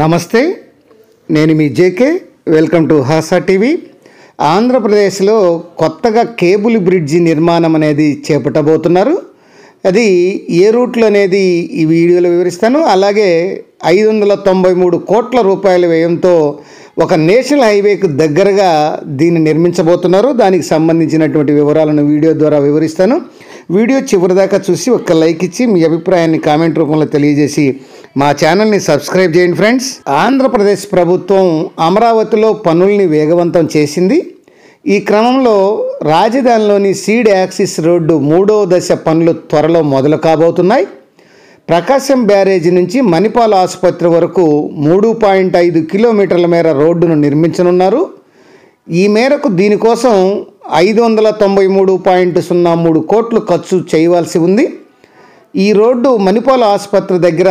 నమస్తే, నేను మీ JK. Welcome to Hasa TV. ఆంధ్రప్రదేశ్లో కొత్తగా కేబుల్ బ్రిడ్జి నిర్మాణం అనేది చేపట్టబోతున్నారు. అది ఏ రూట్లో అనేది ఈ వీడియోలో వివరిస్తాను. అలాగే 593 కోట్ల రూపాయల వ్యయంతో ఒక నేషనల్ హైవేకు దగ్గరగా దీన్ని నిర్మించబోతున్నారు. దానికి సంబంధించినటువంటి వివరాలను వీడియో ద్వారా వివరిస్తాను. వీడియో చివరిదాకా చూసి ఒక లైక్ ఇచ్చి మీ అభిప్రాయాన్ని కామెంట్ రూపంలో తెలియజేసి మా ఛానల్ని సబ్స్క్రైబ్ చేయండి ఫ్రెండ్స్. ఆంధ్రప్రదేశ్ ప్రభుత్వం అమరావతిలో పనుల్ని వేగవంతం చేసింది. ఈ క్రమంలో రాజధానిలోని సీడ్ యాక్సిస్ రోడ్డు 3వ దశ పనులు త్వరలో మొదలు కాబోతున్నాయి. ప్రకాశం బ్యారేజీ నుంచి మణిపాల్ ఆసుపత్రి వరకు 3.5 కిలోమీటర్ల మేర రోడ్డును నిర్మించనున్నారు. ఈ మేరకు దీనికోసం 593.03 కోట్లు ఖర్చు చేయవలసి ఉంది. ఈ రోడ్డు మణిపాల్ ఆసుపత్రి దగ్గర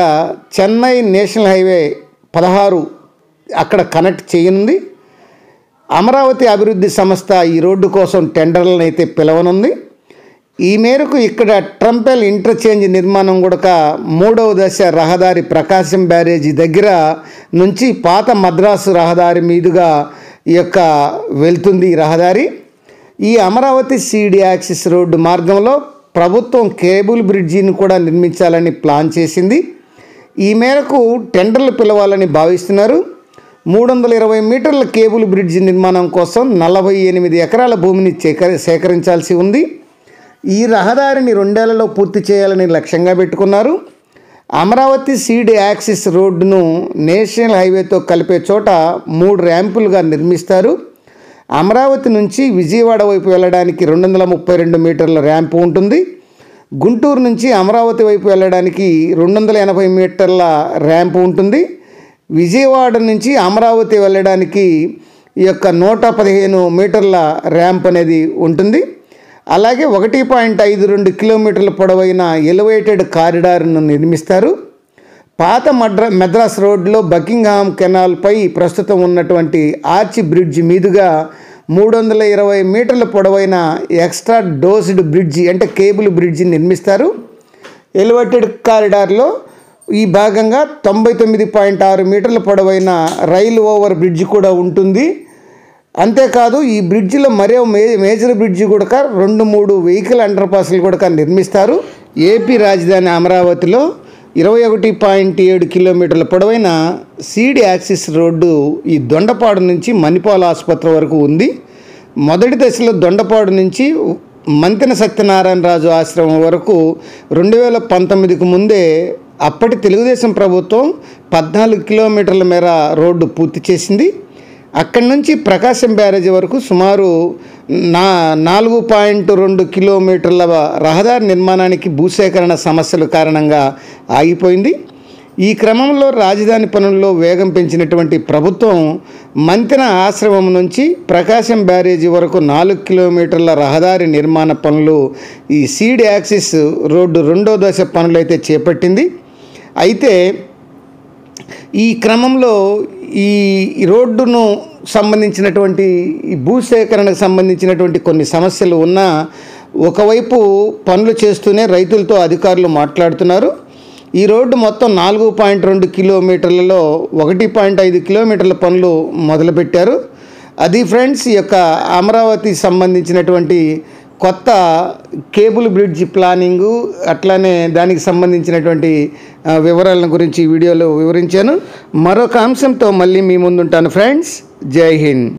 చెన్నై నేషనల్ హైవే 16 అక్కడ కనెక్ట్ చేయనుంది. అమరావతి అభివృద్ధి సంస్థ ఈ రోడ్డు కోసం టెండర్లను అయితే పిలవనుంది. ఈ మేరకు ఇక్కడ ట్రంపెల్ ఇంటర్చేంజ్ నిర్మాణం కూడా 3వ దశ రహదారి ప్రకాశం బ్యారేజీ దగ్గర నుంచి పాత మద్రాసు రహదారి మీదుగా వెళ్తుంది ఈ రహదారి. ఈ అమరావతి సీడ్ యాక్సిస్ రోడ్డు మార్గంలో ప్రభుత్వం కేబుల్ బ్రిడ్జిని కూడా నిర్మించాలని ప్లాన్ చేసింది. ఈ మేరకు టెండర్లు పిలవాలని భావిస్తున్నారు. 320 మీటర్ల కేబుల్ బ్రిడ్జి నిర్మాణం కోసం 48 ఎకరాల భూమిని సేకరించాల్సి ఉంది. ఈ రహదారిని 2 ఏళ్లలో పూర్తి చేయాలని లక్ష్యంగా పెట్టుకున్నారు. అమరావతి సీడ్ యాక్సిస్ రోడ్డును నేషనల్ హైవేతో కలిపే చోట 3 ర్యాంపులుగా నిర్మిస్తారు. అమరావతి నుంచి విజయవాడ వైపు వెళ్ళడానికి 232 మీటర్ల ర్యాంపు ఉంటుంది. గుంటూరు నుంచి అమరావతి వైపు వెళ్ళడానికి 280 మీటర్ల ర్యాంపు ఉంటుంది. విజయవాడ నుంచి అమరావతి వెళ్ళడానికి 115 మీటర్ల ర్యాంప్ అనేది ఉంటుంది. అలాగే 1.52 కిలోమీటర్ల పొడవైన ఎలివేటెడ్ కారిడార్ను నిర్మిస్తారు. పాత మద్రాస్ రోడ్లో బకింగ్హామ్ కెనాల్పై ప్రస్తుతం ఉన్నటువంటి ఆర్చి బ్రిడ్జ్ మీదుగా 320 మీటర్ల పొడవైన ఎక్స్ట్రా డోస్డ్ బ్రిడ్జి అంటే కేబుల్ బ్రిడ్జి నిర్మిస్తారు. ఎలివేటెడ్ కారిడార్లో ఈ భాగంగా 99.6 మీటర్ల పొడవైన రైల్ ఓవర్ బ్రిడ్జి కూడా ఉంటుంది. అంతేకాదు ఈ బ్రిడ్జిలో మరో మేజర్ బ్రిడ్జి కూడా 2-3 వెహికల్ అండర్పాస్లు కూడా నిర్మిస్తారు. ఏపీ రాజధాని అమరావతిలో 21.7 కిలోమీటర్ల పొడవైన సీడ్ యాక్సిస్ రోడ్డు ఈ దొండపాడు నుంచి మణిపాల్ ఆసుపత్రి వరకు ఉంది. మొదటి దశలో దొండపాడు నుంచి మంతెన సత్యనారాయణరాజు ఆశ్రమం వరకు 2019కు ముందే అప్పటి తెలుగుదేశం ప్రభుత్వం 14 కిలోమీటర్ల మేర రోడ్డు పూర్తి చేసింది. అక్కడి నుంచి ప్రకాశం బ్యారేజీ వరకు సుమారు 4.2 కిలోమీటర్ల రహదారి నిర్మాణానికి భూసేకరణ సమస్యల కారణంగా ఆగిపోయింది. ఈ క్రమంలో రాజధాని పనుల్లో వేగం పెంచినటువంటి ప్రభుత్వం మంతెన ఆశ్రమం నుంచి ప్రకాశం బ్యారేజీ వరకు 4 కిలోమీటర్ల రహదారి నిర్మాణ పనులు ఈ సీడ్ యాక్సిస్ రోడ్డు 2వ దశ పనులైతే చేపట్టింది. అయితే ఈ క్రమంలో ఈ రోడ్డును సంబంధించినటువంటి ఈ భూసేకరణకు సంబంధించినటువంటి కొన్ని సమస్యలు ఉన్నా ఒకవైపు పనులు చేస్తూనే రైతులతో అధికారులు మాట్లాడుతున్నారు. ఈ రోడ్డు మొత్తం 4.2 కిలోమీటర్లలో 1.5 కిలోమీటర్ల పనులు మొదలుపెట్టారు. అది ఫ్రెండ్స్ ఈ అమరావతి సంబంధించినటువంటి కొత్త కేబుల్ బ్రిడ్జ్ ప్లానింగు, అట్లానే దానికి సంబంధించినటువంటి వివరాలను గురించి ఈ వీడియోలో వివరించాను. మరొక అంశంతో మళ్ళీ మీ ముందుంటాను ఫ్రెండ్స్. జై హింద్.